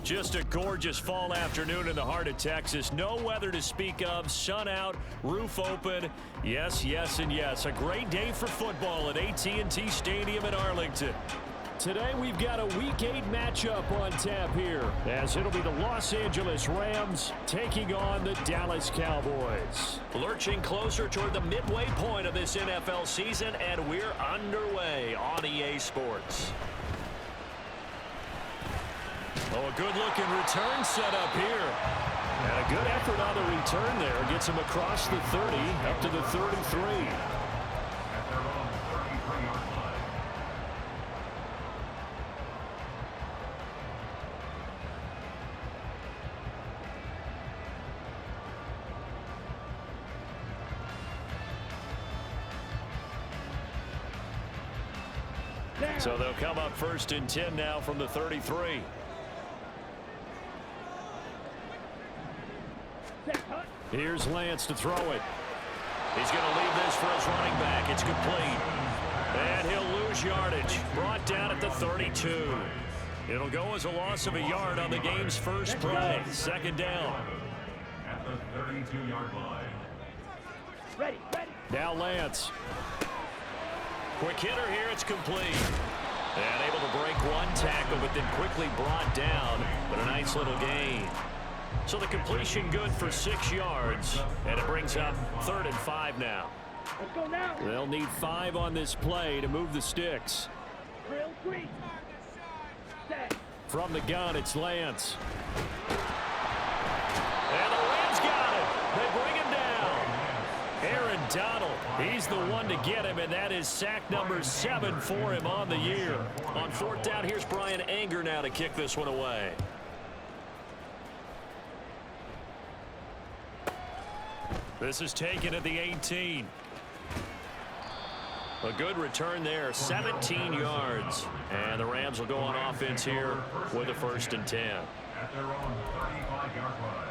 Just a gorgeous fall afternoon in the heart of Texas. No weather to speak of. Sun out, roof open. Yes, yes, and yes. A great day for football at AT&T Stadium in Arlington. Today we've got a Week 8 matchup on tap here, as it'll be the Los Angeles Rams taking on the Dallas Cowboys. Lurching closer toward the midway point of this NFL season, and we're underway on EA Sports. Oh, a good-looking return set up here. And a good effort on the return there. Gets him across the 30, up to the 33. So they'll come up 1st and 10 now from the 33. Here's Lance to throw it. He's going to leave this for his running back. It's complete. And he'll lose yardage. Brought down at the 32. It'll go as a loss of a yard on the game's first play. 2nd down. At the 32-yard line. Ready. Now Lance. Quick hitter here. It's complete. And able to break one tackle, but then quickly brought down. But a nice little gain. So the completion good for 6 yards, and it brings up 3rd and 5 now. Let's go now. They'll need 5 on this play to move the sticks. Drill 3. Set. From the gun, it's Lance. And the Rams got it. They bring him down. Aaron Donald, he's the one to get him, and that is sack number 7 for him on the year. On 4th down, here's Brian Anger now to kick this one away. This is taken at the 18. A good return there, 17 yards. And the Rams will go on offense here with a 1st and 10. At their own 35-yard line.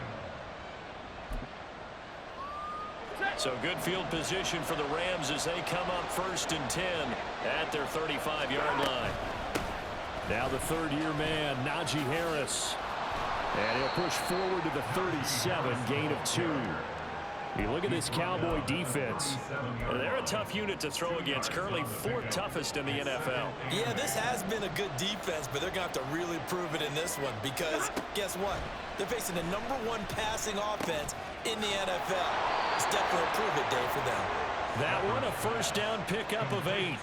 So good field position for the Rams as they come up 1st and 10 at their 35-yard line. Now the 3rd-year man, Najee Harris. And he'll push forward to the 37, gain of 2. You look at this Cowboy defense. They're a tough unit to throw against. Currently 4th toughest in the NFL. Yeah, this has been a good defense, but they're going to have to really prove it in this one because guess what? They're facing the #1 passing offense in the NFL. It's definitely a prove-it day for them. That one a 1st down pickup of 8.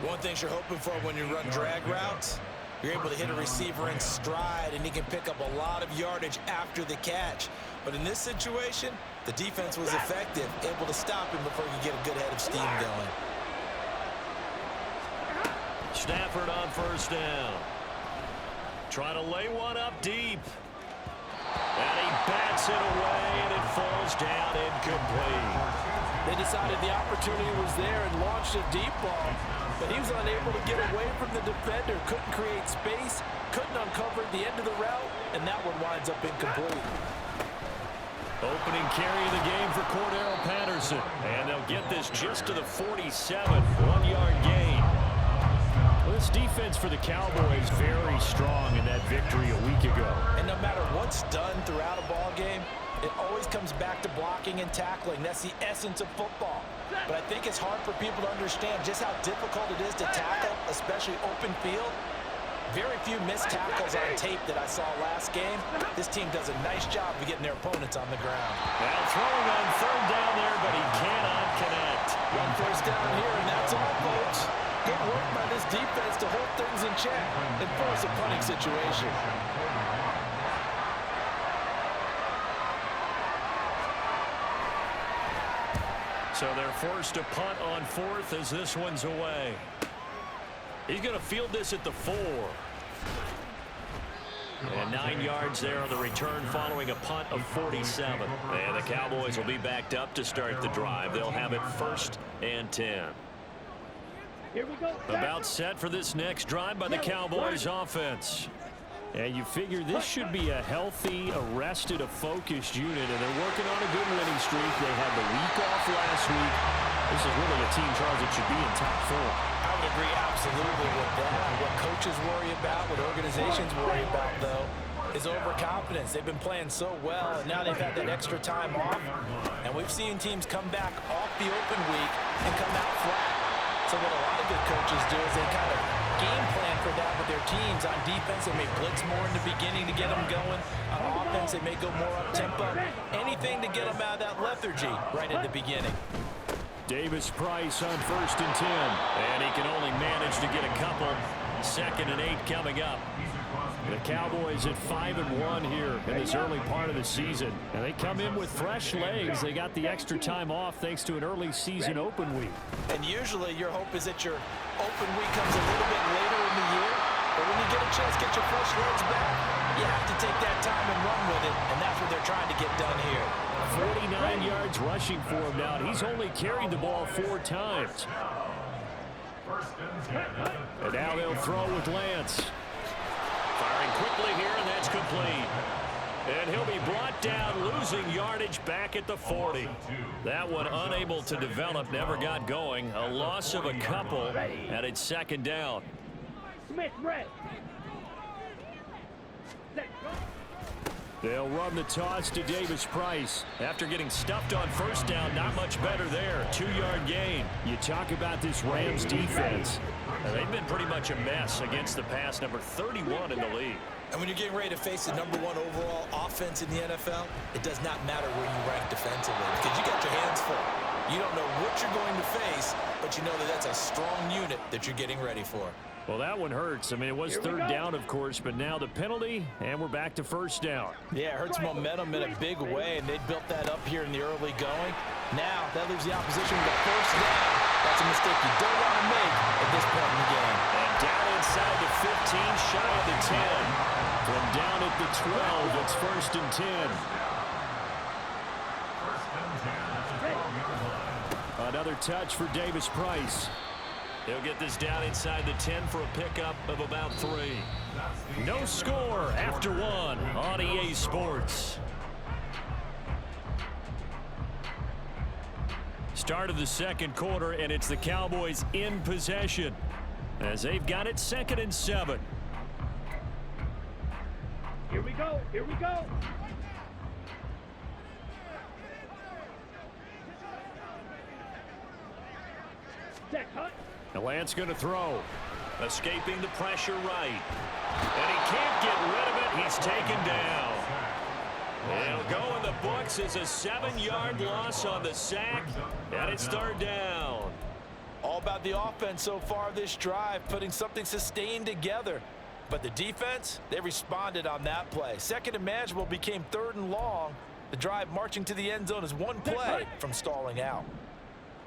One thing you're hoping for when you run drag routes, you're able to hit a receiver in stride, and he can pick up a lot of yardage after the catch. But in this situation, the defense was effective, able to stop him before he could get a good head of steam going. Stafford on 1st down. Trying to lay one up deep. And he bats it away, and it falls down incomplete. They decided the opportunity was there and launched a deep ball, but he was unable to get away from the defender, couldn't create space, couldn't uncover the end of the route, and that one winds up incomplete. Opening carry of the game for Cordero Patterson. And they'll get this just to the 47. 1-yard gain. Well, this defense for the Cowboys very strong in that victory a week ago. And no matter what's done throughout a ball game, it always comes back to blocking and tackling. That's the essence of football. But I think it's hard for people to understand just how difficult it is to tackle, especially open field. Very few missed tackles on tape that I saw last game. This team does a nice job of getting their opponents on the ground. Now throwing on 3rd down there, but he cannot connect. 1 first down here, and that's all, folks. Good work by this defense to hold things in check and force a punting situation. So they're forced to punt on 4th as this one's away. He's going to field this at the 4. And 9 yards there on the return following a punt of 47. And the Cowboys will be backed up to start the drive. They'll have it 1st and 10. Here we go. About set for this next drive by the Cowboys offense. And you figure this should be a healthy, arrested, a focused unit. And they're working on a good winning streak. They had the week off last week. This is really a team, Charles, that should be in top 4. I would agree absolutely with that. What coaches worry about, what organizations worry about, though, is overconfidence. They've been playing so well, and now they've had that extra time off. And we've seen teams come back off the open week and come out flat. So what a lot of good coaches do is they kind of game plan for that with their teams. On defense, they may blitz more in the beginning to get them going. On offense, they may go more up-tempo. Anything to get them out of that lethargy right at the beginning. Davis Price on 1st and 10. And he can only manage to get a couple. 2nd and 8 coming up. The Cowboys at 5-1 here in this early part of the season. And they come in with fresh legs. They got the extra time off thanks to an early season open week. And usually your hope is that your open week comes a little bit later in the year. But when you get a chance to get your fresh legs back, you have to take that time and run with it. And that's what they're trying to get done here. 49 yards rushing for him now. He's only carried the ball 4 times. And now they'll throw with Lance. Firing quickly here, and that's complete. And he'll be brought down, losing yardage back at the 40. That one unable to develop, never got going. A loss of a couple, and it's 2nd down. Smith, red. They'll run the toss to Davis Price. After getting stuffed on 1st down, not much better there. 2-yard gain. You talk about this Rams defense. They've been pretty much a mess against the pass, number 31 in the league. And when you're getting ready to face the #1 overall offense in the NFL, it does not matter where you rank defensively because you got your hands full. You don't know what you're going to face, but you know that that's a strong unit that you're getting ready for. Well, that one hurts. I mean, it was 3rd down, of course, but now the penalty, and we're back to 1st down. Yeah, it hurts momentum in a big way, and they built that up here in the early going. Now, that leaves the opposition with a 1st down. That's a mistake you don't want to make at this point in the game. And down inside the 15, shy of the 10. From down at the 12, it's 1st and 10. Another touch for Davis Price. He'll get this down inside the 10 for a pickup of about 3. No score after 1 on EA Sports. Start of the 2nd quarter, and it's the Cowboys in possession as they've got it 2nd and 7. Here we go. Here we go. Set cut. Now Lance going to throw. Escaping the pressure right. And he can't get rid of it. He's taken down. It'll go in the books as a 7-yard loss on the sack. And it's 3rd down. All about the offense so far this drive, putting something sustained together. But the defense, they responded on that play. 2nd and manageable became 3rd and long. The drive marching to the end zone is 1 play from stalling out.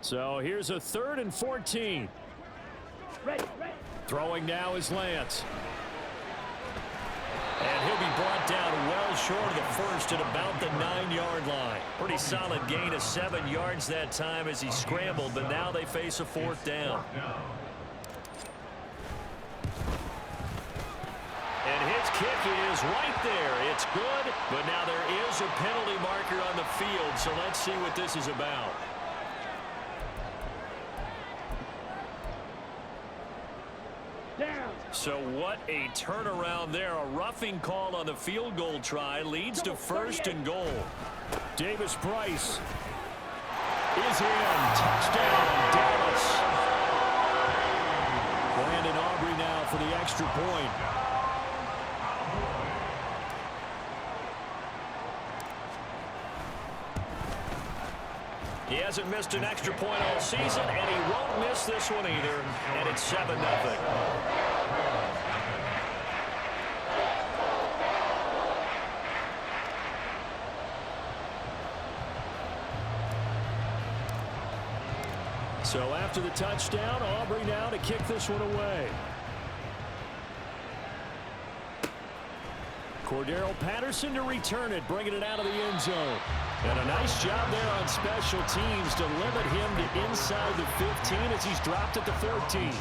So here's a 3rd and 14. Ready, ready. Throwing now is Lance. And he'll be brought down well short of the 1st at about the 9-yard line. Pretty solid gain of 7 yards that time as he scrambled, but now they face a 4th down. And his kick is right there. It's good, but now there is a penalty marker on the field, so let's see what this is about. Down. So what a turnaround there. A roughing call on the field goal try leads to 1st and goal. Davis Price is in. Touchdown, Dallas. Brandon Aubrey now for the extra point. He hasn't missed an extra point all season, and he won't miss this one either. And it's 7-0. So after the touchdown, Aubrey now to kick this one away. Cordero Patterson to return it, bringing it out of the end zone. And a nice job there on special teams to limit him to inside the 15 as he's dropped at the 14.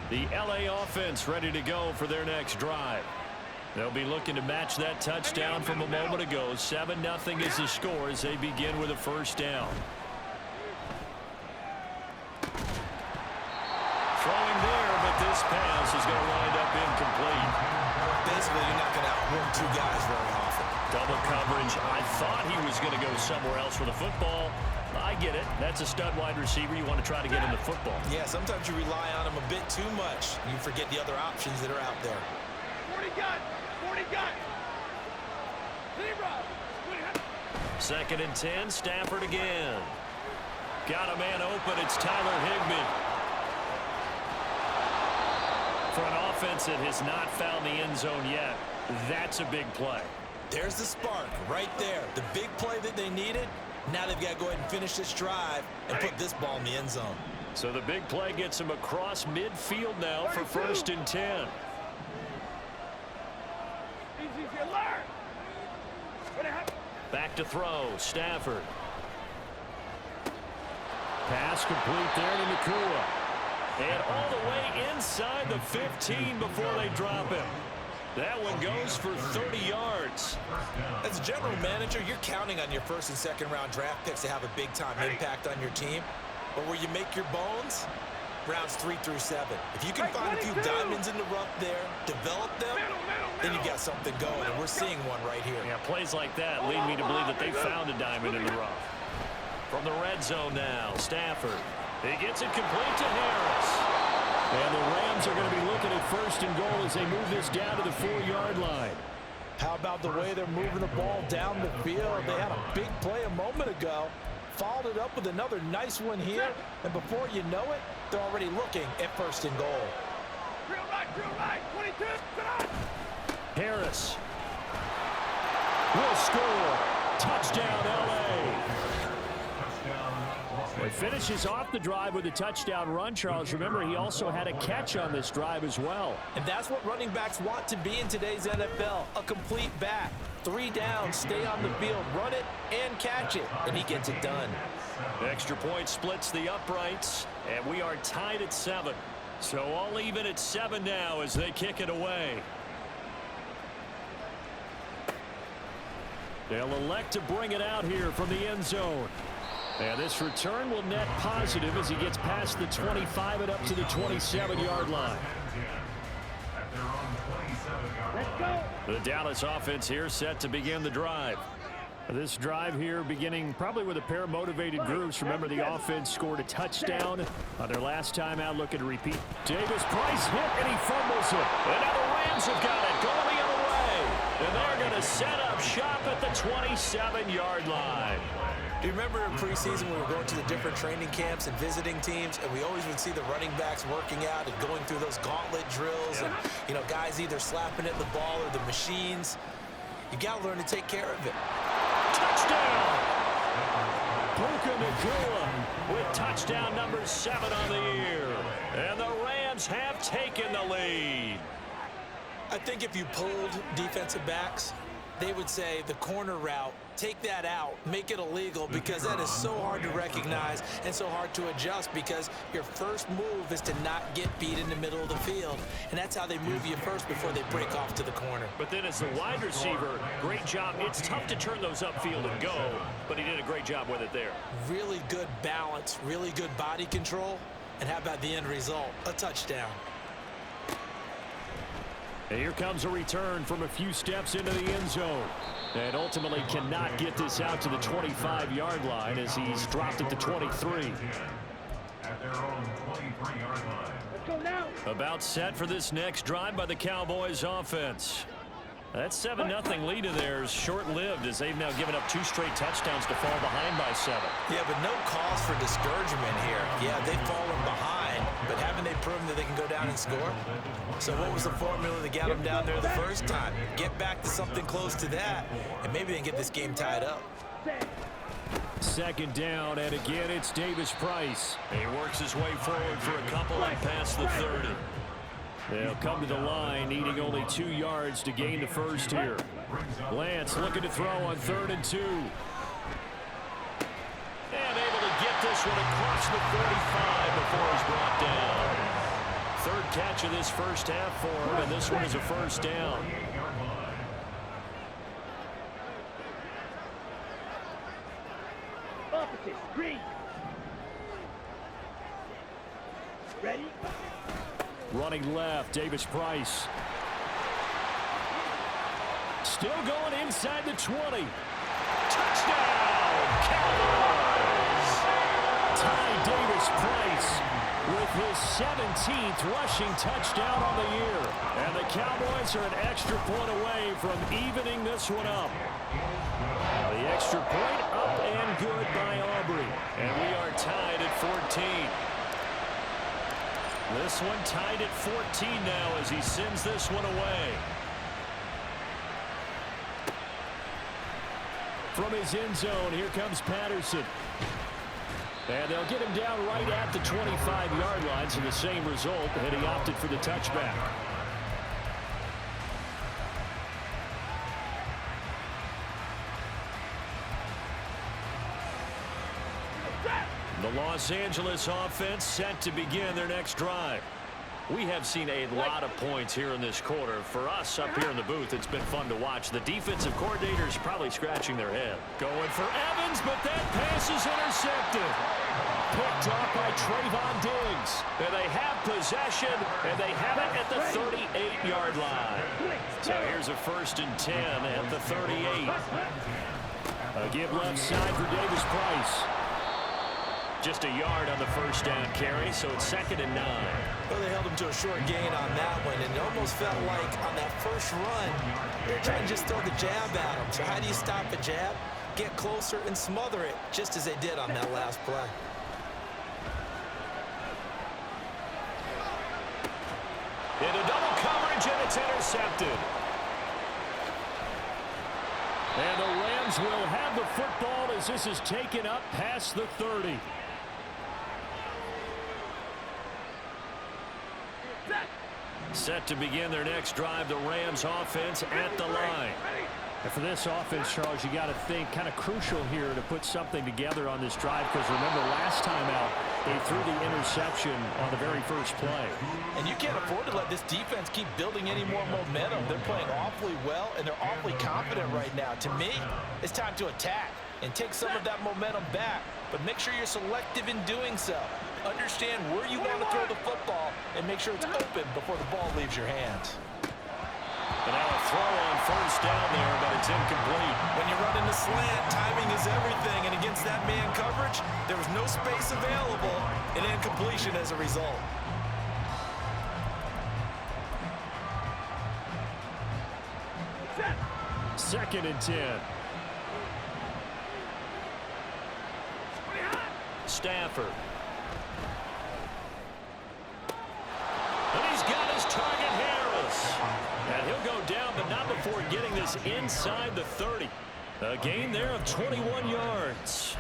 The LA offense ready to go for their next drive. They'll be looking to match that touchdown from a moment ago. 7-0 is the score as they begin with a first down. Throwing there, but this pass is going to wind up incomplete. Basically, you're not going to outwork two guys very often. Double coverage. I thought he was going to go somewhere else with the football. I get it. That's a stud wide receiver. You want to try to get him the football. Yeah, sometimes you rely on him a bit too much. You forget the other options that are out there. 40 gun! 40 gun! Zero! 2nd and 10, Stafford again. Got a man open. It's Tyler Higbee. For an offense that has not found the end zone yet, that's a big play. There's the spark right there. The big play that they needed. Now they've got to go ahead and finish this drive and put this ball in the end zone. So the big play gets him across midfield now for 1st and 10. Easy to learn! Back to throw, Stafford. Pass complete there to Nakua. And all the way inside the 15 before they drop him. That one goes for 30 yards. As a general manager, you're counting on your 1st and 2nd round draft picks to have a big-time impact on your team. But where you make your bones, rounds 3 through 7. If you can find a few diamonds in the rough there, develop them, then you've got something going, and we're seeing one right here. Yeah, plays like that lead me to believe that they found a diamond in the rough. From the red zone now, Stafford. He gets it complete to Harris. And the Rams are going to be looking at 1st and goal as they move this down to the 4-yard line. How about the way they're moving the ball down the field? They had a big play a moment ago. Followed it up with another nice one here. And before you know it, they're already looking at 1st and goal. Drill right, 22, sit on! Harris will score. Touchdown, L.A. He finishes off the drive with a touchdown run, Charles. Remember, he also had a catch on this drive as well. And that's what running backs want to be in today's NFL, a complete back. 3 downs, stay on the field, run it, and catch it. And he gets it done. Extra point splits the uprights, and we are tied at 7. So all even at 7 now as they kick it away. They'll elect to bring it out here from the end zone. And this return will net positive as he gets past the 25 and up to the 27-yard line. Let's go! The Dallas offense here set to begin the drive. This drive here beginning probably with a pair of motivated groups. Remember, the offense scored a touchdown on their last time out. Looking to repeat. Davis Price hit, and he fumbles it. And now the Rams have got it going the other way. And they're going to set up shop at the 27-yard line. Do you remember in preseason we were going to the different training camps and visiting teams, and we always would see the running backs working out and going through those gauntlet drills and, you know, guys either slapping at the ball or the machines. You got to learn to take care of it. Touchdown! Puka Nakua with touchdown number 7 on the year. And the Rams have taken the lead. I think if you pulled defensive backs, they would say the corner route, take that out, make it illegal, because that is so hard to recognize and so hard to adjust, because your first move is to not get beat in the middle of the field, and that's how they move you first before they break off to the corner. But then as the wide receiver, great job. It's tough to turn those upfield and go, but he did a great job with it there. Really good balance, really good body control, and how about the end result? A touchdown. And here comes a return from a few steps into the end zone. And ultimately cannot get this out to the 25-yard line as he's dropped at the 23. Let's go now! About set for this next drive by the Cowboys offense. That 7-0 lead of theirs short-lived as they've now given up 2 straight touchdowns to fall behind by 7. Yeah, but no cause for discouragement here. Yeah, they've fallen behind, but haven't they proven that they can go down and score? So what was the formula that got them down there the first time? Get back to something close to that, and maybe they can get this game tied up. 2nd down, and again it's Davis Price. He works his way forward for a couple and past the 30. They'll come to the line, needing only 2 yards to gain the first here. Lance looking to throw on 3rd and 2. And able to get this one across the 45 before he's brought down. 3rd catch of this first half for him, and this one is a first down. Opposite. Green. Ready? Running left, Davis Price. Still going inside the 20. Touchdown, Cowboys! Ty Davis Price with his 17th rushing touchdown on the year. And the Cowboys are an extra point away from evening this one up. The extra point up and good by Aubrey. And we are tied at 14. This one tied at 14 now as he sends this one away. From his end zone, here comes Patterson. And they'll get him down right at the 25-yard line, so the same result, and he opted for the touchback. The Los Angeles offense set to begin their next drive. We have seen a lot of points here in this quarter. For us up here in the booth, it's been fun to watch. The defensive coordinator's probably scratching their head. Going for Evans, but that pass is intercepted. Picked off by Trayvon Diggs. And they have possession, and they have it at the 38-yard line. So here's a 1st and 10 at the 38. A give left side for Davis Price. Just a yard on the first down carry, so it's 2nd and 9. Well, they held him to a short gain on that one, and it almost felt like on that first run, they're trying to just throw the jab at him. So how do you stop a jab? Get closer and smother it, just as they did on that last play. Into double coverage, and it's intercepted. And the Rams will have the football as this is taken up past the 30. Set to begin their next drive, the Rams offense at the line. And for this offense, Charles, you got to think kind of crucial here to put something together on this drive, because remember last time out they threw the interception on the very first play. And you can't afford to let this defense keep building any more momentum. They're playing awfully well, and they're awfully confident right now. To me, it's time to attack and take some of that momentum back, but make sure you're selective in doing so. Understand where you want to throw the football and make sure it's open before the ball leaves your hands. And now a throw on first down there, but it's incomplete. When you run in the slant, timing is everything, and against that man coverage, there was no space available, and incompletion as a result. Second and 10. Stafford. And he's got his target, Harris. And he'll go down, but not before getting this inside the 30. A gain there of 21 yards.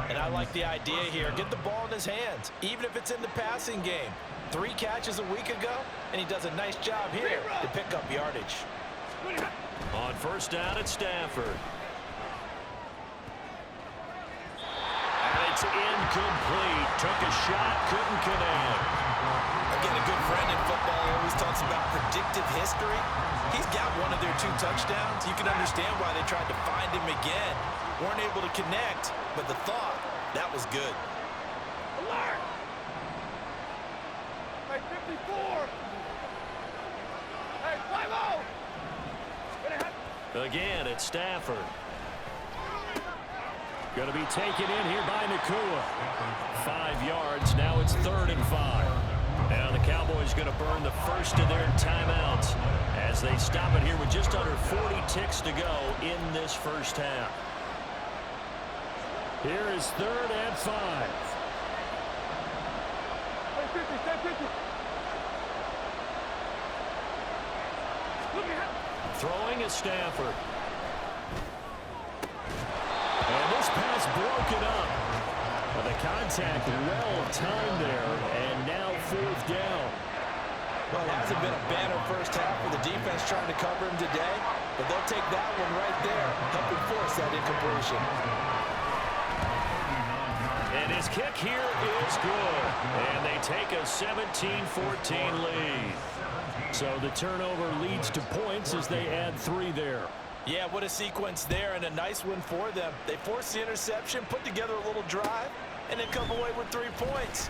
And I like the idea here. Get the ball in his hands, even if it's in the passing game. 3 catches a week ago, and he does a nice job here to pick up yardage. On first down, it's Stafford. And it's incomplete. Took a shot, couldn't connect. Again, a good friend in football always talks about predictive history. He's got one of their 2 touchdowns. You can understand why they tried to find him again. Weren't able to connect, but the thought, that was good. Alert! Hey, 54! Hey, 5-0! Again, it's Stafford. Going to be taken in here by Nakua. 5 yards. Now it's 3rd and 5. Now the Cowboys going to burn the first of their timeouts as they stop it here with just under 40 ticks to go in this first half. Here is 3rd and 5. Hey, 50, stay 50. Look at him. Throwing is Stafford. And this pass broken up. Well, the contact well timed there, and now 4th down. Well, it hasn't been a banner first half for the defense trying to cover him today, but they'll take that one right there, helping force that incompletion. And his kick here is good. And they take a 17-14 lead. So the turnover leads to points as they add 3 there. Yeah, what a sequence there, and a nice one for them. They forced the interception, put together a little drive, and then come away with 3 points.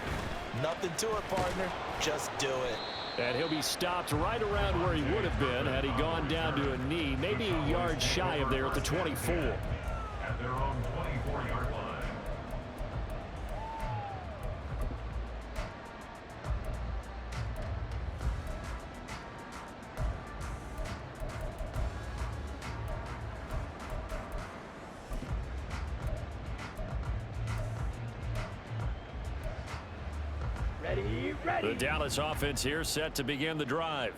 Nothing to it, partner. Just do it. And he'll be stopped right around where he would have been had he gone down to a knee, maybe a yard shy of there at the 24. At their own 24-yard line. The Dallas offense here set to begin the drive.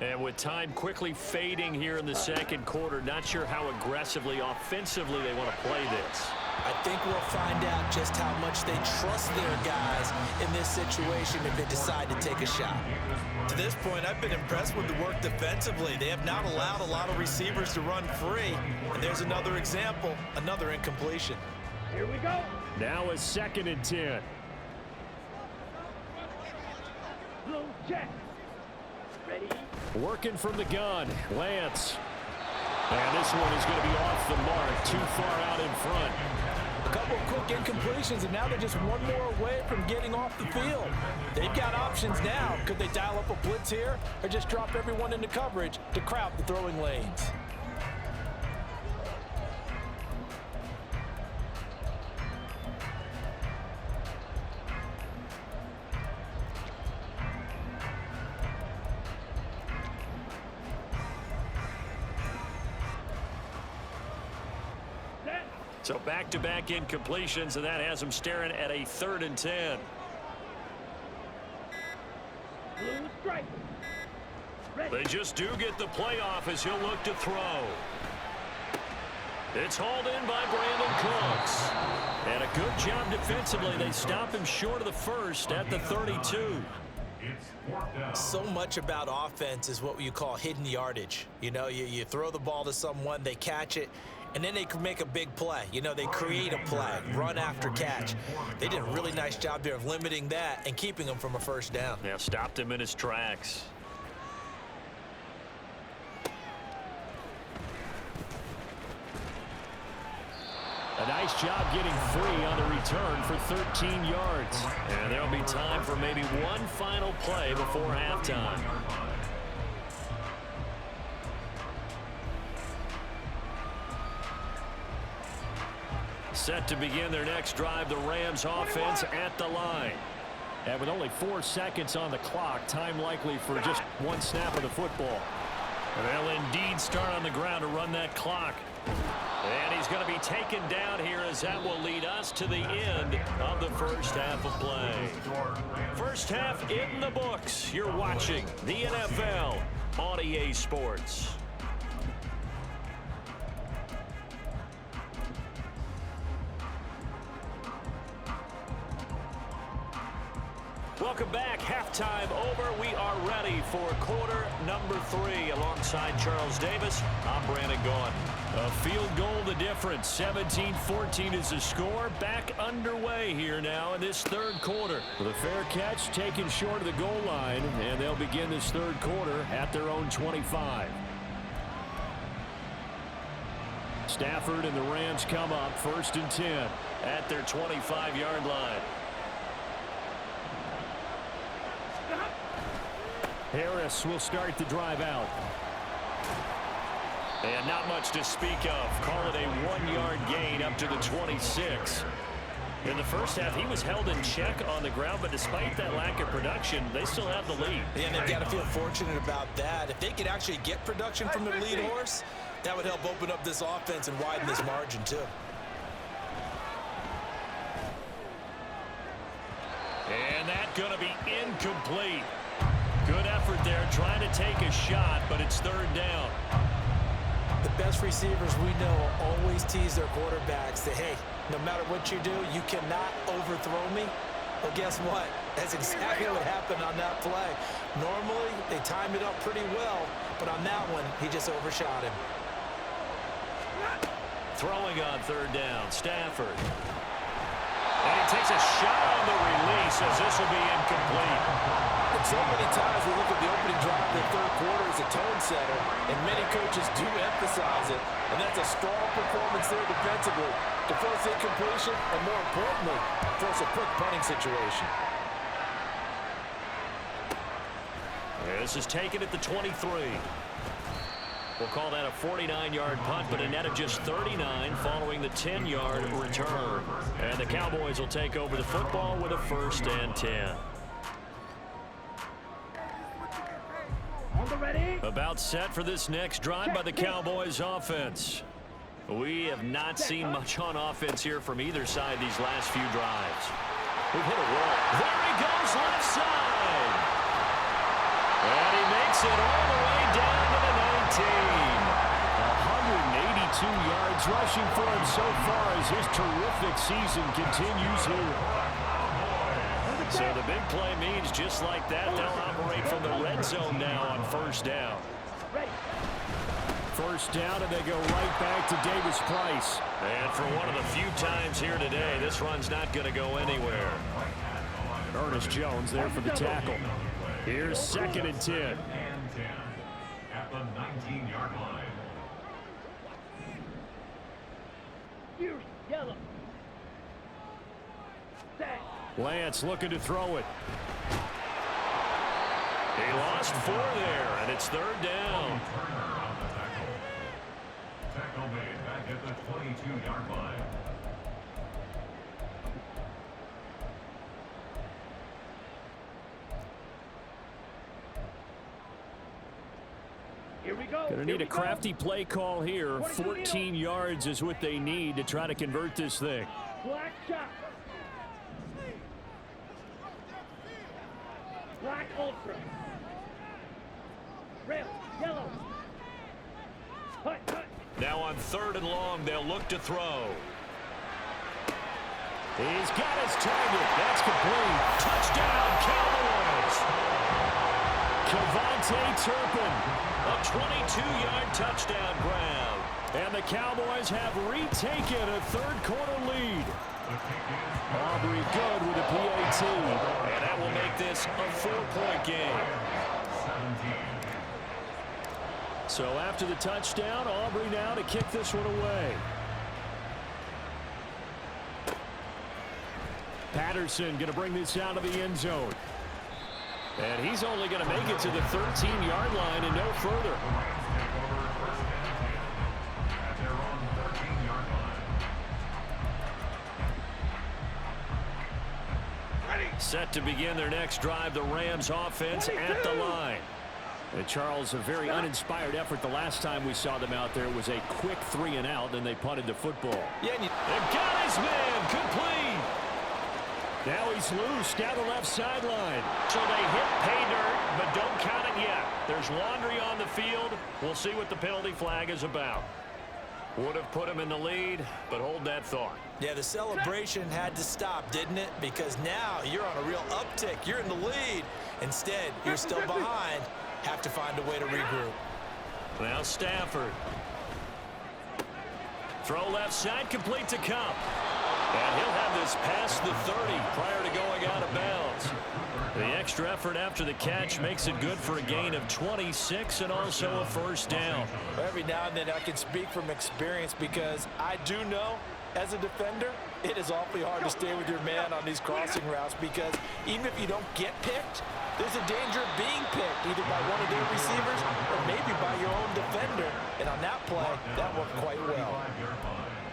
And with time quickly fading here in the second quarter, not sure how aggressively, offensively they want to play this. I think we'll find out just how much they trust their guys in this situation if they decide to take a shot. To this point, I've been impressed with the work defensively. They have not allowed a lot of receivers to run free. And there's another example, another incompletion. Here we go. Now a 2nd and 10. Blue check. Ready. Working from the gun, Lance. And this one is going to be off the mark, too far out in front. A couple of quick incompletions, and now they're just one more away from getting off the field. They've got options now. Could they dial up a blitz here or just drop everyone into coverage to crowd the throwing lanes? So back-to-back incompletions, and that has them staring at a 3rd and 10. Blue strike. Ready. They just do get the playoff as he'll look to throw. It's hauled in by Brandon Cooks. And a good job defensively. They stop him short of the first at the 32. So much about offense is what you call hidden yardage. You know, you throw the ball to someone, they catch it, and then they can make a big play. You know, they create a play, run after catch. They did a really nice job there of limiting that and keeping him from a first down. Yeah, stopped him in his tracks. A nice job getting free on the return for 13 yards. And there'll be time for maybe one final play before halftime. Set to begin their next drive, the Rams offense at the line. And with only 4 seconds on the clock, time likely for just one snap of the football. And they'll indeed start on the ground to run that clock. And he's going to be taken down here as that will lead us to the end of the first half of play. First half in the books. You're watching the NFL on EA Sports. Welcome back. Halftime over. We are ready for quarter number 3. Alongside Charles Davis, I'm Brandon Gaughan. A field goal the difference. 17-14 is the score. Back underway here now in this third quarter. With a fair catch taken short of the goal line, and they'll begin this third quarter at their own 25. Stafford and the Rams come up 1st and 10 at their 25-yard line. Harris will start the drive out. And not much to speak of. Call it a 1-yard gain up to the 26. In the first half, he was held in check on the ground, but despite that lack of production, they still have the lead. And they've got to feel fortunate about that. If they could actually get production from their lead horse, that would help open up this offense and widen this margin too. And that's going to be incomplete. Good effort there, trying to take a shot, but it's 3rd down. The best receivers we know always tease their quarterbacks that, hey, no matter what you do, you cannot overthrow me. Well, guess what? That's exactly what happened on that play. Normally, they timed it up pretty well, but on that one, he just overshot him. Throwing on 3rd down, Stafford. And he takes a shot on the release as this will be incomplete. The So many times we look at the opening drive of the third quarter as a tone setter, and many coaches do emphasize it. And that's a strong performance there defensively to force incompletion and, more importantly, force a quick punting situation. This is taken at the 23. We'll call that a 49-yard punt, but a net of just 39 following the 10-yard return. And the Cowboys will take over the football with a 1st and 10. On the ready. About set for this next drive by the Cowboys offense. We have not seen much on offense here from either side these last few drives. We've hit a wall. There he goes, left side. And he makes it all the way down to the 19. 182 yards rushing for him so far as his terrific season continues here. So the big play means just like that, they'll operate from the red zone now on 1st down. First down, and they go right back to Davis Price. And for one of the few times here today, this run's not going to go anywhere. Ernest Jones there for the tackle. Here's 2nd and 10. At the 19-yard line. Fierce yellow. Set. Lance looking to throw it. He lost 4 there, and it's 3rd down. Turner on the tackle. Tackle made back at the 22-yard line. Here we go. Going to need a crafty play call here. 14 yards is what they need to try to convert this thing. Black shot. Black ultra. Red, yellow. Hut, hut. Now on 3rd and long, they'll look to throw. He's got his target. That's complete. Touchdown, Cowboys. Kevontae Turpin. A 22-yard touchdown grab. And the Cowboys have retaken a 3rd quarter lead. Aubrey good with a PAT. And that will make this a 4-point game. So after the touchdown, Aubrey now to kick this one away. Patterson going to bring this out of the end zone. And he's only going to make it to the 13-yard line and no further. Set to begin their next drive, the Rams offense at the line. And Charles, a very uninspired effort the last time we saw them out there. It was a quick 3 and out, then they punted the football. Yeah, and they've got his man, complete. Now he's loose down the left sideline. So they hit pay dirt, but don't count it yet. There's laundry on the field. We'll see what the penalty flag is about. Would have put him in the lead, but hold that thought. Yeah, the celebration had to stop, didn't it? Because now you're on a real uptick. You're in the lead. Instead, you're still behind. Have to find a way to regroup. Now Stafford. Throw left side, complete to Cup. And he'll have this past the 30 prior to going out of bounds. The extra effort after the catch makes it good for a gain of 26 and also a 1st down. Every now and then I can speak from experience because I do know as a defender it is awfully hard to stay with your man on these crossing routes because even if you don't get picked, there's a danger of being picked either by one of their receivers or maybe by your own defender. And on that play, that worked quite well.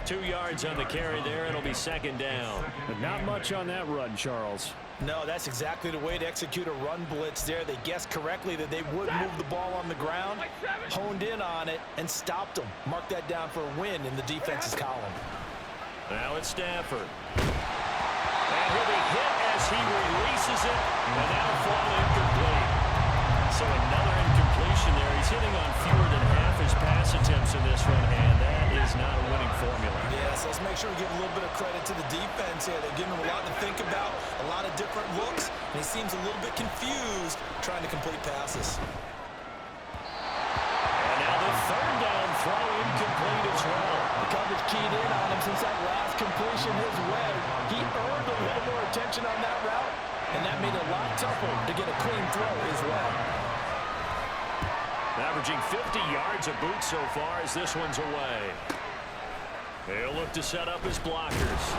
2 yards on the carry there. It'll be 2nd down. But not much on that run, Charles. No, that's exactly the way to execute a run blitz there. They guessed correctly that they would move the ball on the ground, honed in on it, and stopped them. Mark that down for a win in the defense's column. Now it's Stafford. And he'll be hit as he releases it, and that'll fall incomplete. So another incompletion there. He's hitting on fewer than half his pass attempts in this one, and that is not a winning formula. Yes, let's make sure we give a little bit of credit to the defense here. They're giving him a lot to think about, a lot of different looks, and he seems a little bit confused trying to complete passes. And now the 3rd down throw incomplete as well. the coverage keyed in on him since that last completion his way. He earned a little more attention on that route, and that made it a lot tougher to get a clean throw as well. Averaging 50 yards a boot so far as this one's away. They'll look to set up his blockers.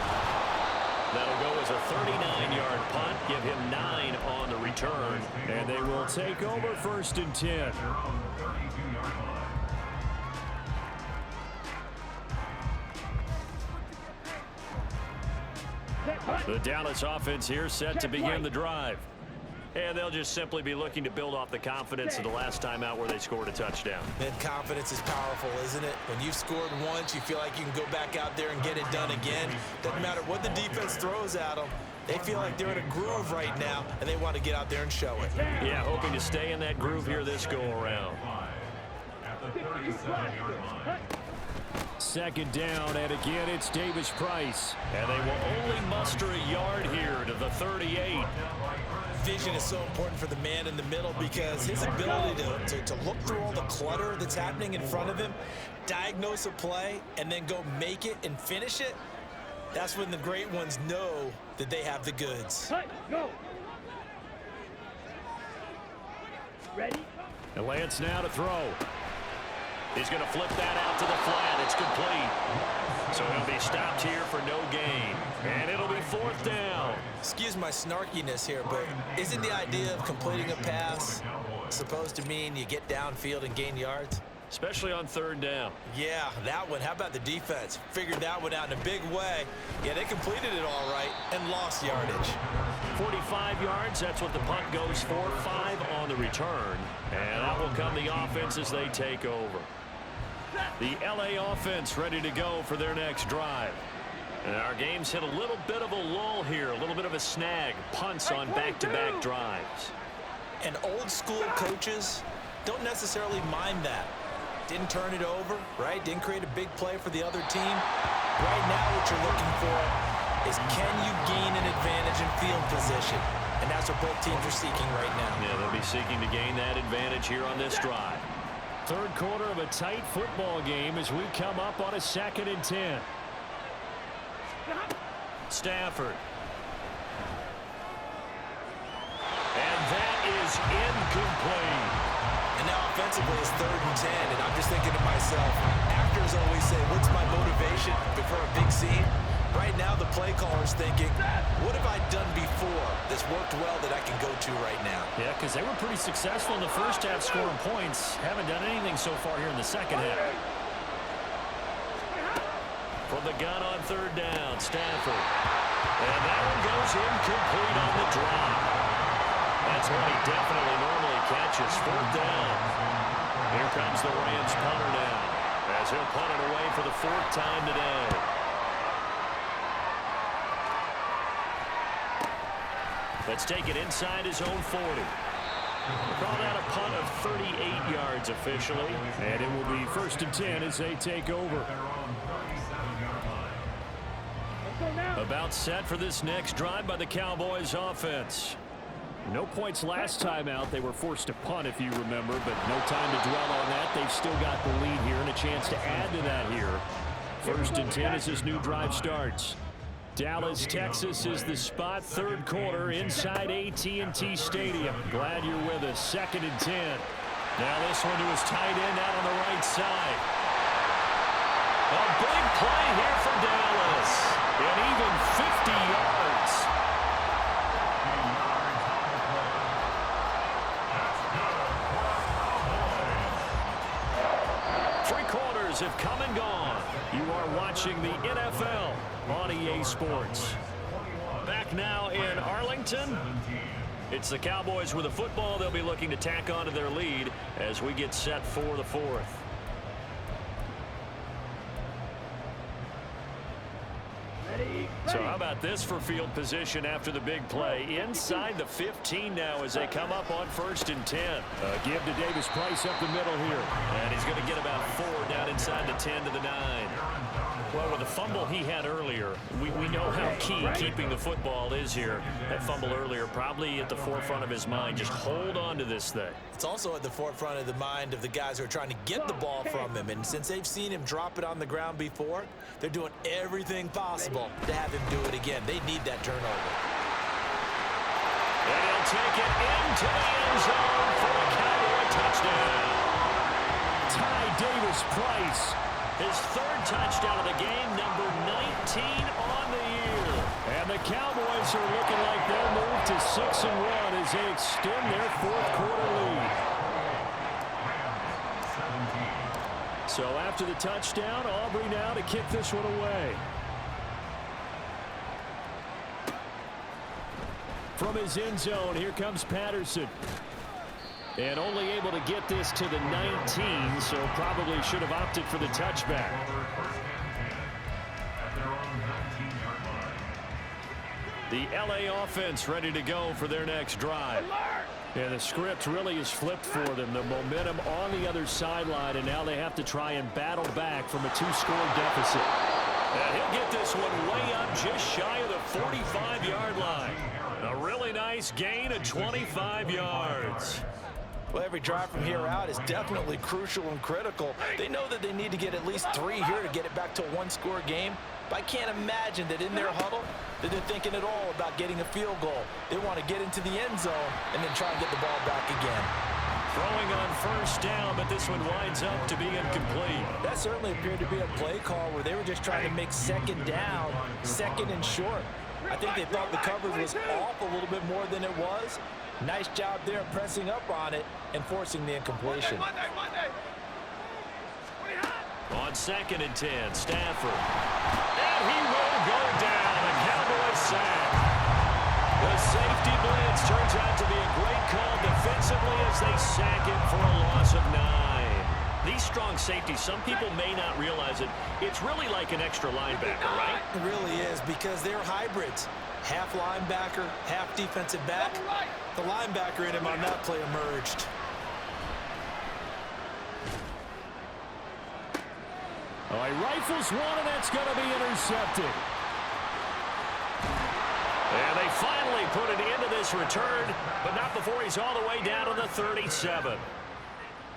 That'll go as a 39-yard punt, give him 9 on the return, and they will take over 1st and 10. The Dallas offense here set to begin the drive. And they'll just simply be looking to build off the confidence of the last time out where they scored a touchdown. And confidence is powerful, isn't it? When you've scored once, you feel like you can go back out there and get it done again. Doesn't matter what the defense throws at them. They feel like they're in a groove right now, and they want to get out there and show it. Yeah, hoping to stay in that groove here this go-around. At the 37-yard line. 2nd down, and again, it's Davis Price. And they will only muster a yard here to the 38. Vision is so important for the man in the middle because his ability to look through all the clutter that's happening in front of him, diagnose a play, and then go make it and finish it, that's when the great ones know that they have the goods. Go. Ready? And Lance now to throw. He's going to flip that out to the flat. It's complete. So he'll be stopped here for no gain. And it'll be 4th down. Excuse my snarkiness here, but isn't the idea of completing a pass supposed to mean you get downfield and gain yards? Especially on 3rd down. Yeah, that one. How about the defense? Figured that one out in a big way. Yeah, they completed it all right and lost yardage. 45 yards, that's what the punt goes for. 5 on the return. And out will come the offense as they take over. The LA offense ready to go for their next drive. And our game's hit a little bit of a lull here, a little bit of a snag. Punts on back-to-back drives. And old school coaches don't necessarily mind that. Didn't turn it over, right? Didn't create a big play for the other team. Right now what you're looking for is can you gain an advantage in field position? And that's what both teams are seeking right now. Yeah, they'll be seeking to gain that advantage here on this drive. 3rd quarter of a tight football game as we come up on a 2nd and 10. Stafford. And that is incomplete. And now offensively it's 3rd and 10, and I'm just thinking to myself, actors always say, what's my motivation before a big scene? Right now the play caller's thinking, what have I done before that's worked well that I can go to right now? Yeah, because they were pretty successful in the first half scoring points. Haven't done anything so far here in the second half. From the gun on 3rd down, Stafford. And that one goes incomplete on the drop. That's what he definitely normally catches. 4th down. Here comes the Rams punter now, as he'll punt it away for the 4th time today. Let's take it inside his own 40. We'll call that a punt of 38 yards officially. And it will be 1st and 10 as they take over. About set for this next drive by the Cowboys offense. No points last time out. They were forced to punt, if you remember, but no time to dwell on that. They've still got the lead here and a chance to add to that here. 1st and 10 as this new drive starts. Dallas, Texas is the spot. 3rd quarter inside AT&T Stadium. Glad you're with us. 2nd and 10. Now this one to his tight end out on the right side. A big play here for Dallas. And even 50 yards. Three quarters have come and gone. You are watching the NFL on EA Sports. Back now in Arlington. It's the Cowboys with a football. They'll be looking to tack onto their lead as we get set for the 4th. So how about this for field position after the big play? Inside the 15 now as they come up on 1st and 10. Give to Davis Price up the middle here. And he's going to get about 4 down inside the 10 to the 9. Well, with the fumble he had earlier, we know how key keeping the football is here. That fumble earlier probably at the forefront of his mind. Just hold on to this thing. It's also at the forefront of the mind of the guys who are trying to get the ball from him. And since they've seen him drop it on the ground before, they're doing everything possible to have him do it again. They need that turnover. And he'll take it into the end zone for a Cowboy touchdown. Ty Davis-Price, his third touchdown of the game, number 19 on the year. And the Cowboys are looking like they'll move to 6-1 as they extend their fourth quarter lead. So after the touchdown, Aubrey now to kick this one away. From his end zone, here comes Patterson. And only able to get this to the 19, so probably should have opted for the touchback. The LA offense ready to go for their next drive. And the script really is flipped for them. The momentum on the other sideline, and now they have to try and battle back from a 2-score deficit. And he'll get this one way up just shy of the 45-yard line. A really nice gain of 25 yards. Well, every drive from here out is definitely crucial and critical. They know that they need to get at least 3 here to get it back to a 1-score game. But I can't imagine that in their huddle that they're thinking at all about getting a field goal. They want to get into the end zone and then try and get the ball back again. Throwing on first down, but this one winds up to be incomplete. That certainly appeared to be a play call where they were just trying to make second down, second and short. I think they thought the coverage was off a little bit more than it was. Nice job there pressing up on it and forcing the incompletion. On 2nd and 10, Stafford. And he will go down. A Cowboys sack. The safety blitz turns out to be a great call defensively as they sack him for a loss of 9. These strong safeties, some people may not realize it. It's really like an extra linebacker, right? It really is, because they're hybrids. Half linebacker, half defensive back. The linebacker in him on that play emerged. Oh, he rifles one, and that's going to be intercepted. And they finally put it into this return, but not before he's all the way down to the 37.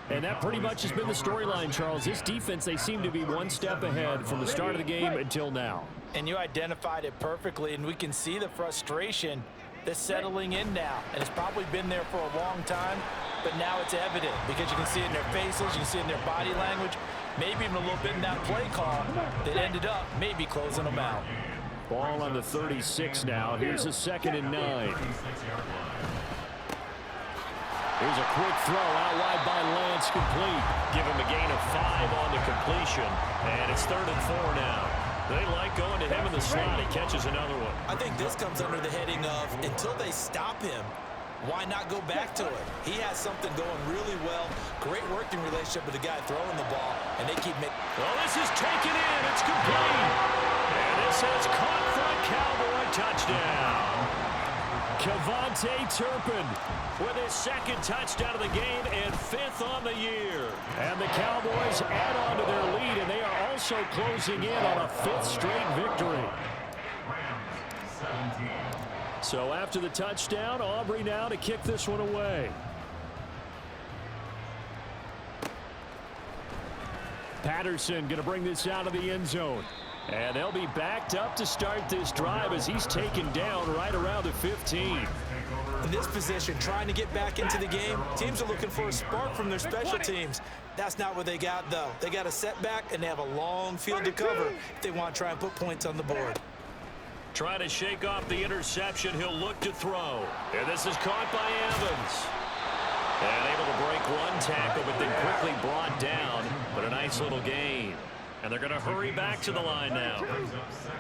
And that pretty much has been the storyline, Charles. This defense, they seem to be one step ahead from the start of the game until now. And you identified it perfectly, and we can see the frustration that's settling in now. And it's probably been there for a long time, but now it's evident because you can see it in their faces, you can see it in their body language, maybe even a little bit in that play call that ended up maybe closing them out. Ball on the 36 now. Here's a 2nd and 9. Here's a quick throw out wide by Lance, complete. Give him a gain of 5 on the completion, and it's 3rd and 4 now. They like going to him in the slot. He catches another one. I think this comes under the heading of until they stop him, why not go back to it? He has something going really well. Great working relationship with the guy throwing the ball, and they keep making. Well, this is taken in. It's complete. And this is caught for a Cowboy touchdown. Kevontae Turpin with his 2nd touchdown of the game and 5th on the year. And the Cowboys add on to their lead, and they are also closing in on a 5th straight victory. So after the touchdown, Aubrey now to kick this one away. Patterson going to bring this out of the end zone. And they'll be backed up to start this drive as he's taken down right around the 15. In this position, trying to get back into the game, teams are looking for a spark from their special teams. That's not what they got, though. They got a setback, and they have a long field to cover if they want to try and put points on the board. Trying to shake off the interception. He'll look to throw. And this is caught by Evans. And able to break one tackle, but then quickly brought down. But a nice little gain. And they're going to hurry back to the line now.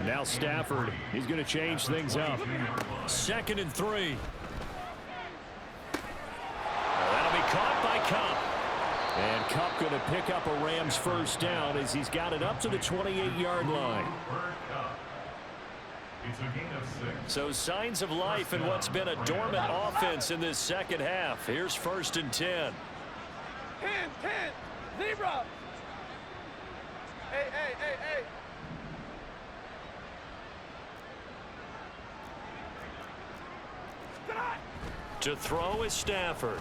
Now Stafford, he's going to change things up. 2nd and 3. That'll be caught by Kupp. And Kupp going to pick up a Rams first down as he's got it up to the 28-yard line. So signs of life in what's been a dormant offense in this second half. Here's 1st and 10. 10, zebra. Hey. To throw is Stafford.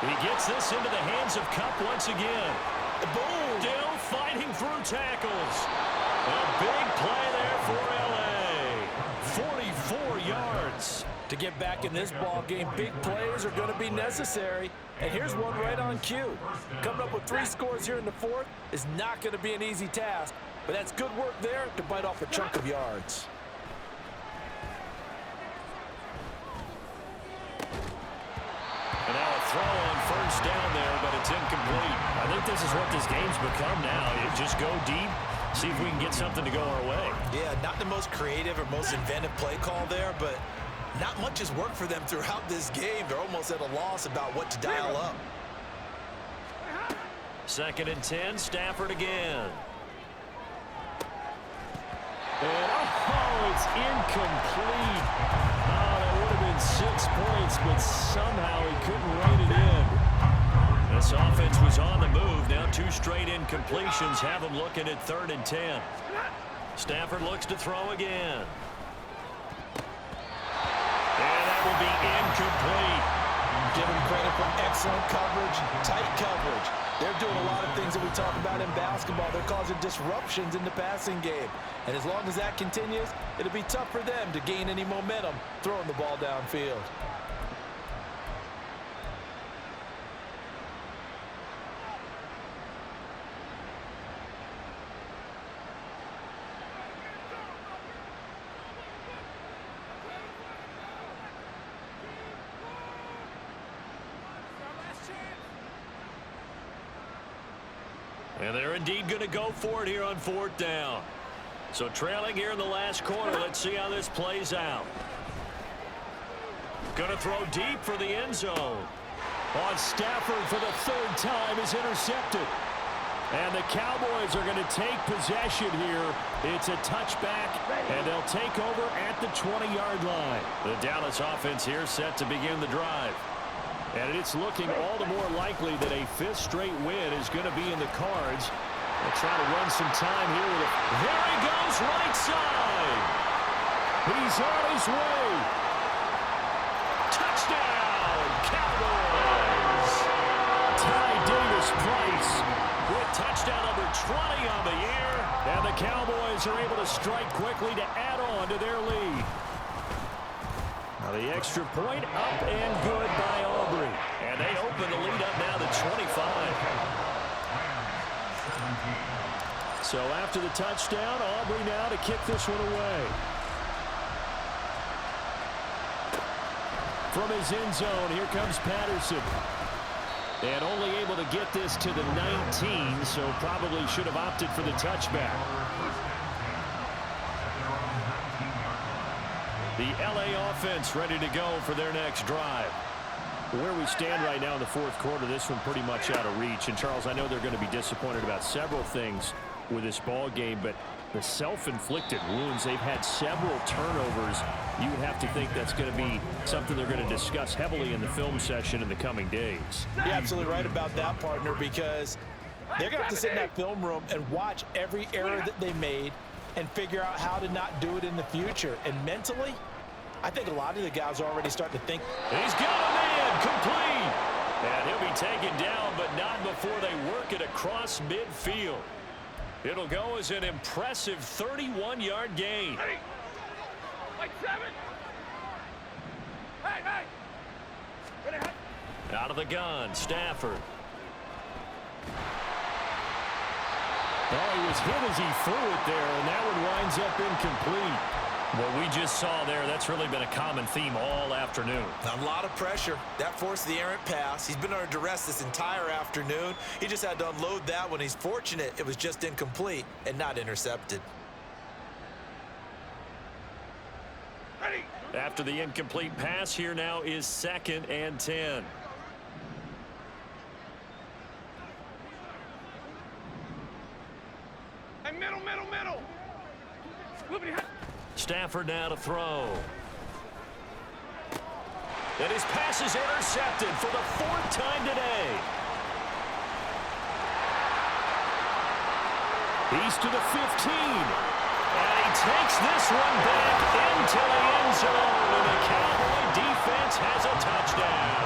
He gets this into the hands of Kupp once again. Boom! Still fighting through tackles. A big play there for L.A. 44 yards. To get back in this ball game, big plays are going to be necessary. And here's one right on cue. Coming up with 3 scores here in the fourth is not going to be an easy task, but that's good work there to bite off a chunk of yards. And now a throw on first down there, but it's incomplete. I think this is what this game's become now. You just go deep, see if we can get something to go our way. Yeah, not the most creative or most inventive play call there, but not much has worked for them throughout this game. They're almost at a loss about what to dial up. 2nd and 10, Stafford again. And it's incomplete. Oh, that would have been 6 points, but somehow he couldn't rein it in. This offense was on the move. Now 2 straight incompletions have them looking at 3rd and 10. Stafford looks to throw again. And that will be incomplete. Give them credit for excellent coverage, tight coverage. They're doing a lot of things that we talk about in basketball. They're causing disruptions in the passing game. And as long as that continues, it'll be tough for them to gain any momentum throwing the ball downfield. And they're indeed going to go for it here on 4th down. So trailing here in the last quarter. Let's see how this plays out. Going to throw deep for the end zone. On Stafford for the 3rd time is intercepted. And the Cowboys are going to take possession here. It's a touchback, and they'll take over at the 20-yard line. The Dallas offense here set to begin the drive. And it's looking all the more likely that a 5th straight win is going to be in the cards. They'll try to run some time here with it. There he goes, right side. He's on his way. Touchdown, Cowboys. Ty Davis-Price with touchdown number 20 on the year. And the Cowboys are able to strike quickly to add on to their lead. Now the extra point up and good by Aubrey. And they open the lead up now to 25. So after the touchdown, Aubrey now to kick this one away. From his end zone, here comes Patterson. And only able to get this to the 19, so probably should have opted for the touchback. The LA offense ready to go for their next drive. Where we stand right now in the 4th quarter, this one pretty much out of reach. And, Charles, I know they're going to be disappointed about several things with this ball game, but the self-inflicted wounds, they've had several turnovers. You would have to think that's going to be something they're going to discuss heavily in the film session in the coming days. You're absolutely right about that, partner, because they're going to have to sit in that film room and watch every error that they made and figure out how to not do it in the future. And mentally, I think a lot of the guys are already starting to think. He's got a man, complete. And he'll be taken down, but not before they work it across midfield. It'll go as an impressive 31-yard gain. Hey. Like 7. Hey. Ready, hey. Out of the gun, Stafford. Well, he was hit as he threw it there, and that one winds up incomplete. What we just saw there, that's really been a common theme all afternoon. A lot of pressure. That forced the errant pass. He's been under duress this entire afternoon. He just had to unload that one. He's fortunate it was just incomplete and not intercepted. Ready. After the incomplete pass, here now is 2nd and 10. Hey, middle. Stafford now to throw. And his pass is intercepted for the 4th time today. He's to the 15. And he takes this one back into the end zone. And the Cowboy defense has a touchdown.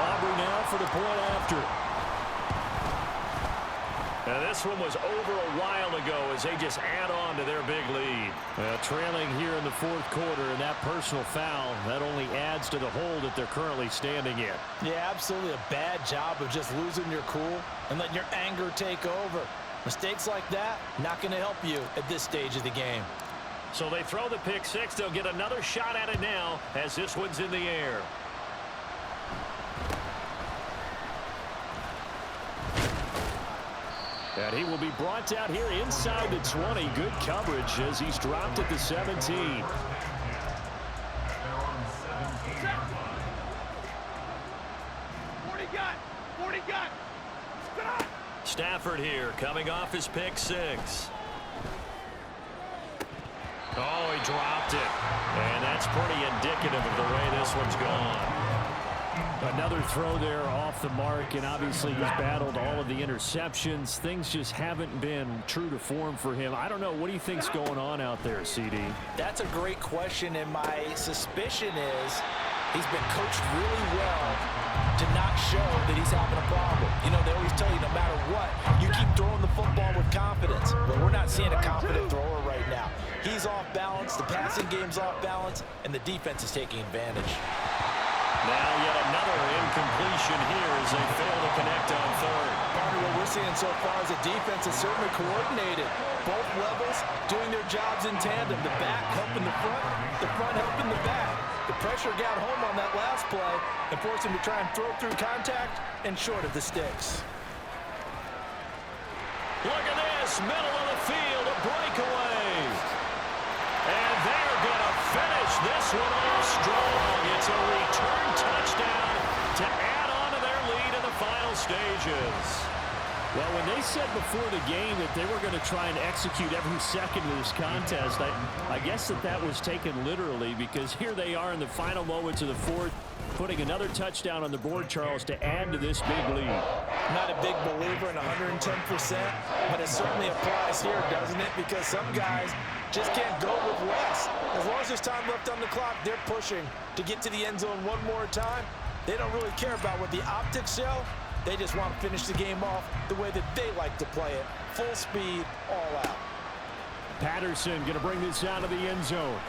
Aubrey now for the point after. Now, this one was over a while ago as they just add on to their big lead. Trailing here in the fourth quarter, and that personal foul, that only adds to the hole that they're currently standing in. Yeah, absolutely a bad job of just losing your cool and letting your anger take over. Mistakes like that, not going to help you at this stage of the game. So they throw the pick six. They'll get another shot at it now as this one's in the air. And he will be brought down here inside the 20. Good coverage as he's dropped at the 17. 40 got. Stafford here coming off his pick six. Oh, he dropped it. And that's pretty indicative of the way this one's gone. Another throw there off the mark, and obviously he's battled all of the interceptions. Things just haven't been true to form for him. I don't know. What do you think's going on out there, CD? That's a great question, and my suspicion is he's been coached really well to not show that he's having a problem. You know, they always tell you no matter what, you keep throwing the football with confidence. Well, we're not seeing a confident thrower right now. He's off balance, the passing game's off balance, and the defense is taking advantage. Now yet another incompletion here as they fail to connect on third. Partner, what we're seeing so far is the defense is certainly coordinated. Both levels doing their jobs in tandem. The back helping the front helping the back. The pressure got home on that last play and forced him to try and throw through contact and short of the sticks. Look at this, middle of the field, a breakaway. And they're going to finish this one off strong. It's a return touchdown to add on to their lead in the final stages. Well, when they said before the game that they were going to try and execute every second of this contest, I guess that was taken literally, because here they are in the final moments of the fourth, putting another touchdown on the board, Charles, to add to this big lead. Not a big believer in 110%, but it certainly applies here, doesn't it? Because some guys just can't go with less. As long as there's time left on the clock, they're pushing to get to the end zone one more time. They don't really care about what the optics show. They just want to finish the game off the way that they like to play it. Full speed, all out. Patterson going to bring this out of the end zone.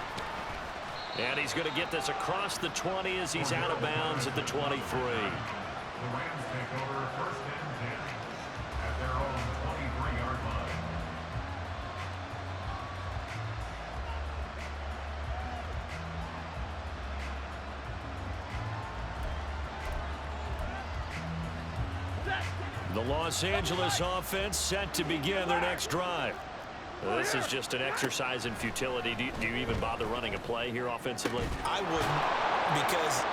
And he's going to get this across the 20 as he's out of bounds at the 23. The Rams take over first and 10 at their own 23-yard line. The Los Angeles offense set to begin their next drive. This is just an exercise in futility. Do you even bother running a play here offensively? I wouldn't, because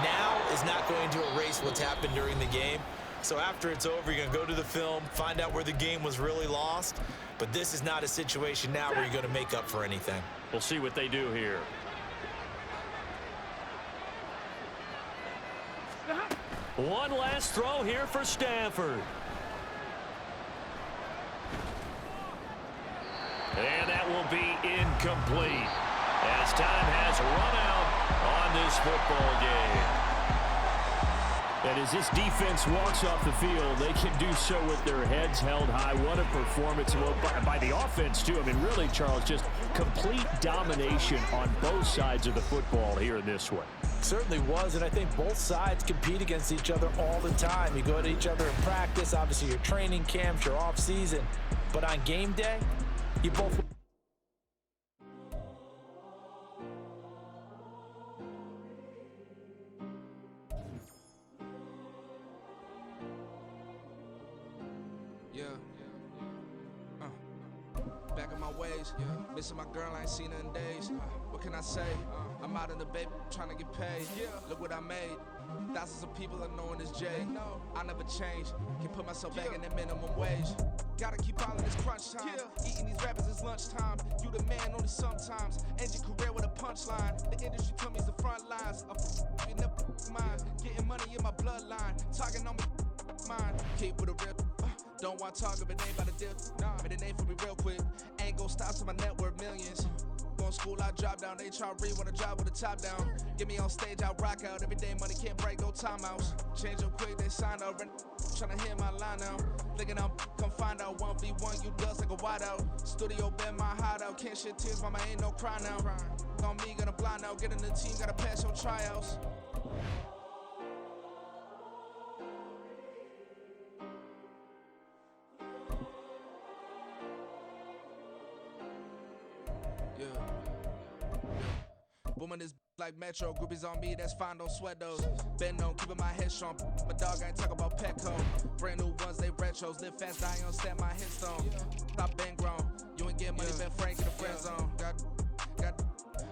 now is not going to erase what's happened during the game. So after it's over, you're going to go to the film, find out where the game was really lost. But this is not a situation now where you're going to make up for anything. We'll see what they do here. One last throw here for Stafford. And that will be incomplete as time has run out on this football game. And as this defense walks off the field, they can do so with their heads held high. What a performance by the offense, too. I mean, really, Charles, just complete domination on both sides of the football here in this one. Certainly was, and I think both sides compete against each other all the time. You go to each other in practice, obviously your training camps, your off season, but on game day, you both... Back in my ways, missing my girl, I ain't seen her in days. What can I say? I'm out in the baby, trying to get paid. Look what I made. Thousands of people are knowing this Jay. I never change. Can put myself back in the minimum wage. Gotta keep all of this crunch time. Eating these rappers is lunchtime. You the man only sometimes. End your career with a punchline. The industry told me it's the front lines. I'm in the mind. Getting money in my bloodline. Talking on me mine. Keep with a real. Don't want to talk if it ain't about a dip. But it ain't for me real quick. Ain't gon' stop till my net worth millions. Going school, I drop down. They try to read when I drive with the top down. Get me on stage, I rock out. Every day money can't break, no timeouts. Change up quick, they sign up. tryna hit my line out. Thinking I'm come find out 1v1, you dust like a wide out. Studio been my hideout, can't shed tears, mama ain't no cry now. On me, gonna blind out, get in the team, gotta pass your tryouts. Booming this like Metro, groupies on me, that's fine, don't sweat those. Been on, keeping my head strong. My dog ain't talk about Petco. Brand new ones, they retros. Live fast, die on set, my headstone. Stop been grown. You ain't get money, been Frank in the friend zone.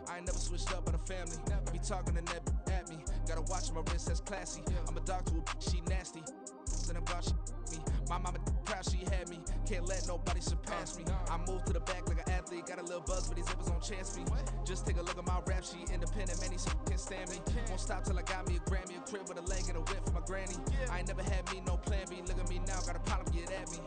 I ain't never switched up on the family. Be talking to that at me. Gotta watch my wrist, that's classy. I'm a dog to a she nasty. Then I'm God, she me. My mama proud she had me. Can't let nobody surpass me. I move to the back like an athlete. Got a little buzz, but these zippers don't chance me. Just take a look at my rap sheet. Independent, man, these can't stand me. Won't stop till I got me a Grammy, a crib with a leg and a whip for my granny. I ain't never had me no plan B. Look at me now, got a problem, get at me.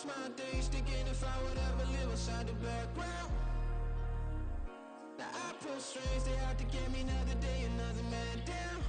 My days thinking if I would ever live inside the background. Now I pull strings, they out to get me another day, another man down.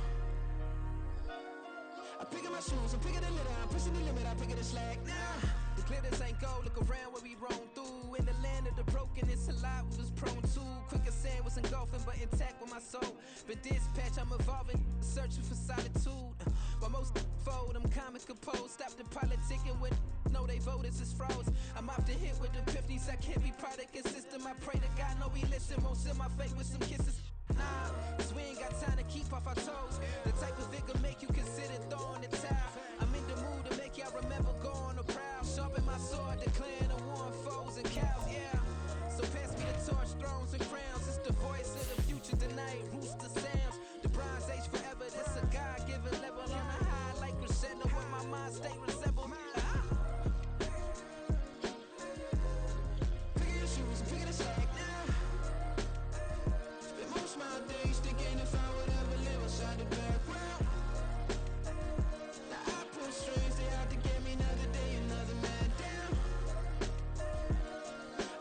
I pick up my shoes, I'm picking the litter, I'm pushing the limit, I pick up the slack now. The glitters ain't gold, look around where we roam through. In the land of the broken, it's a lot we was prone to. Quicker sand was engulfing, but intact with my soul. But dispatch, I'm evolving, searching for solitude. While most fold, I'm comic composed. Stop the politicking when know they voters is frauds. I'm off the hit with the 50s, I can't be product and system. I pray to God, no, we listen. Won't seal my fate with some kisses. Nah, cause we ain't got time to keep off our toes. The type of vigor make you consider throwing the towel. I'm in the mood to make y'all remember going to proud. Sharpen my sword, declaring the war on foes and cows, yeah. So pass me the torch, thrones and crowns. It's the voice of the future tonight, rooster sounds. The Bronze Age forever, this a God-given level. On a high like crescendo, where my mind state resemble. Pick your shoes and pick the slack now. Spend most of my days thinking if I would ever live inside the background. Now I pull strings, they out to get me another day, another man down.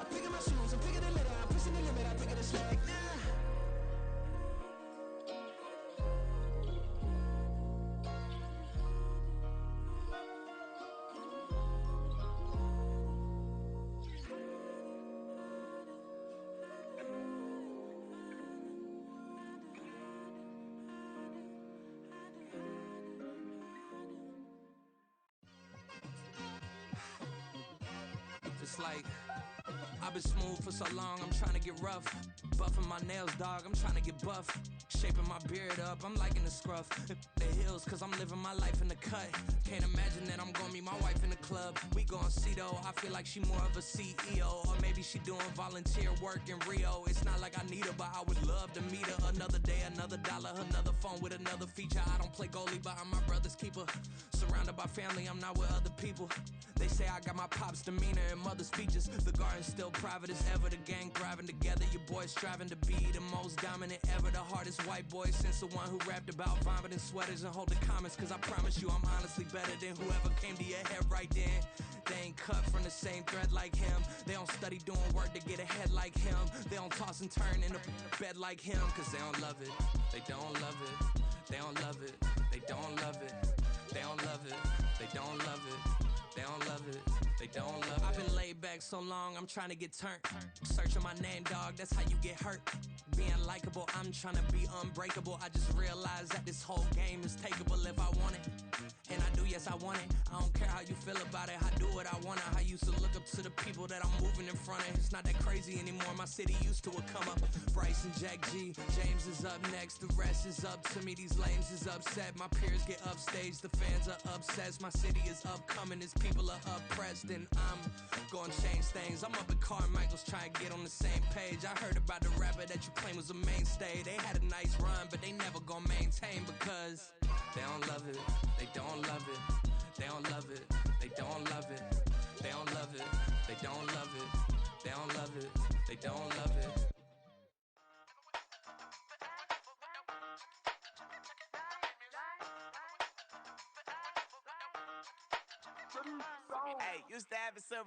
I pick up my shoes, I'm picking the litter, I'm pushing the limit, I pick up the slack now. It's like I've been smooth for so long, I'm trying to get rough. Buffing my nails, dog, I'm trying to get buff. Shaping my beard up, I'm liking the scruff. The hills, cause I'm living my life in the cut. Can't imagine that I'm gonna meet my wife in the club. We gon' see though, I feel like she more of a CEO. Or maybe she doing volunteer work in Rio. It's not like I need her, but I would love to meet her. Another day, another dollar, another phone with another feature. I don't play goalie, but I'm my brother's keeper. Surrounded by family, I'm not with other people. They say I got my pop's demeanor and mother's features. The garden's still private as ever, the gang thriving together. Your boys striving to be the most dominant ever. The hardest white boy since the one who rapped about vomiting sweaters and holding comments. Cause I promise you I'm honestly better than whoever came to your head right then. They ain't cut from the same thread like him. They don't study doing work to get ahead like him. They don't toss and turn in the bed like him. Cause they don't love it, they don't love it. They don't love it, they don't love it. They don't love it, they don't love it. They don't love it, they they don't love it. I've been laid back so long, I'm trying to get turned. Searching my name, dog, that's how you get hurt. Being likable, I'm trying to be unbreakable. I just realized that this whole game is takeable if I want it. And I do, yes, I want it. I don't care how you feel about it. I do what I want. I used to look up to the people that I'm moving in front of. It's not that crazy anymore. My city used to a come up. Bryce and Jack G. James is up next. The rest is up to me. These lames is upset. My peers get upstaged. The fans are obsessed. My city is upcoming. His people are oppressed. And I'm gonna change things. I'm up at Carmichael's trying to get on the same page. I heard about the rapper that you claim was a mainstay. They had a nice run, but they never gonna maintain because they don't love it. They don't love it. They don't love it. They don't love it. They don't love it. They don't love it. They don't love it. They don't love it. Hey, used to have it so